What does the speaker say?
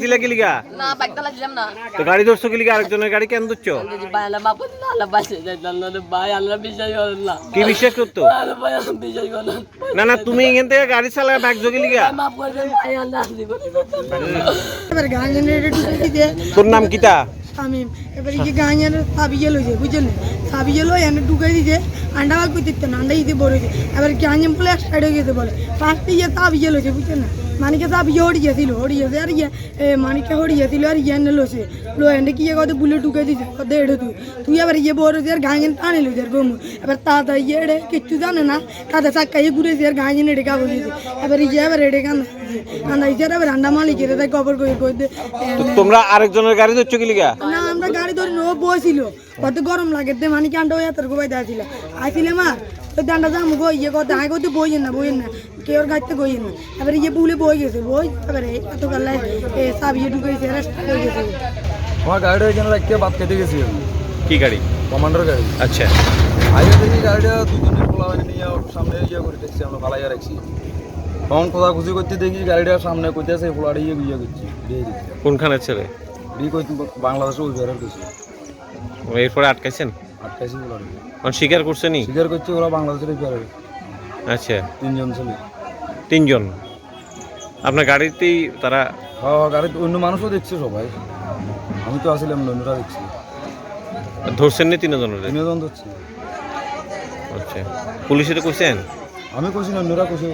দিলে কি লিগা না বাইকটা লাগলাম না তো গাড়ি ধরছো কি লিগা আরেকজনের গাড়ি কেন ধরছো ভাই আল্লাহ বাপ আল্লাহ বাঁচে যাইতাম না ভাই আল্লাহ বিশ্বাস করেন না কি বিশ্বাস করতো ভাই আল্লাহ বিশ্বাস করেন না না তুমি এখান থেকে গাড়ি চালায় বাইক যোগে লিগা মাফ করে দেন ভাই আল্লাহ দিব এবার গাঁজনের দিতে তোর নাম কিতা শামিম এবার কি গাঁজের সাবিয়ে লইছে বুঝছেন সাবিয়ে লই এনে ঢুকাই দিতে আন্ডা বাল কইতে না আন্ডা দিতে বড় হইছে এবার গাঁজেম বলে সাইড হয়ে গেছে বলে ফার্স্টে ইয়ে সাবিয়ে লইছে বুঝছেন না মানিকে সাবিয়ে হড়িয়েছিল আর ইয়ে মানিকে হড়িয়েছিল আর ইয়ে এনে লইছে লো এনে কি কত বুলে ঢুকাই দিছে কত এড়ে তুই এবার ইয়ে বড় হইছে আর গাঁজেন টানে লইছে আর গমু এবার তাতা ইয়ে এড়ে কিচ্ছু জানে না তাতে চাক্কাই ঘুরেছে আর গাঁজেন এড়ে কাবো দিয়েছে এবার ইয়ে এবার এড়ে কান আন্দাইছে এবার আন্ডা মালিকের তাই খবর কই দে তোমরা আরেকজনের গাড়ি ধরছো কি লিগা না আমরা গাড়ি ধরে ও বইছিল কত গরম লাগে দে মানে কান্ড হয়ে তোর গোবাই দাছিল আইছিলে মা ওই দান্ডা যাম গো ইয়ে কত আই কত বইয়েন না কেউর গাইতে গইয়েন না এবার ইয়ে বুলে বই গেছে বই এবারে এত গাল্লাই সাবিয়ে ঢুকেছে রাস্তা হয়ে গেছে আমার গাড়িটা এখানে রাখতে বাদ কেটে গেছি কি গাড়ি কমান্ডার গাড়ি আচ্ছা আগে দেখি গাড়িটা দুজনে খোলা হয়নি নিয়ে সামনে ইয়ে করে দেখছি আমরা ফালাইয়া রাখছি তখন খোঁজাখুঁজি করতে দেখি গাড়িটার সামনে কইতেছে ফোলাটা ইয়ে করছি দিয়ে দিচ্ছি কোনখানের ছেলে বাংলাদেশে ওই বেড়ার গেছি এরপরে আটকাইছেন আটকাইছি ফোলাটা স্বীকার করছেনি স্বীকার করছি ওরা বাংলাদেশের বেড়ার আচ্ছা তিনজন ছিল তিনজন আপনার গাড়িতেই তারা হ্যাঁ গাড়িতে অন্য মানুষও দেখছে সবাই আমি তো আসছিলাম না অন্যরা দেখছি ধরছেন নি তিনজনের তিনজন ধরছি আচ্ছা পুলিশে কইছেন আমি কইছি না অন্যরা কইছে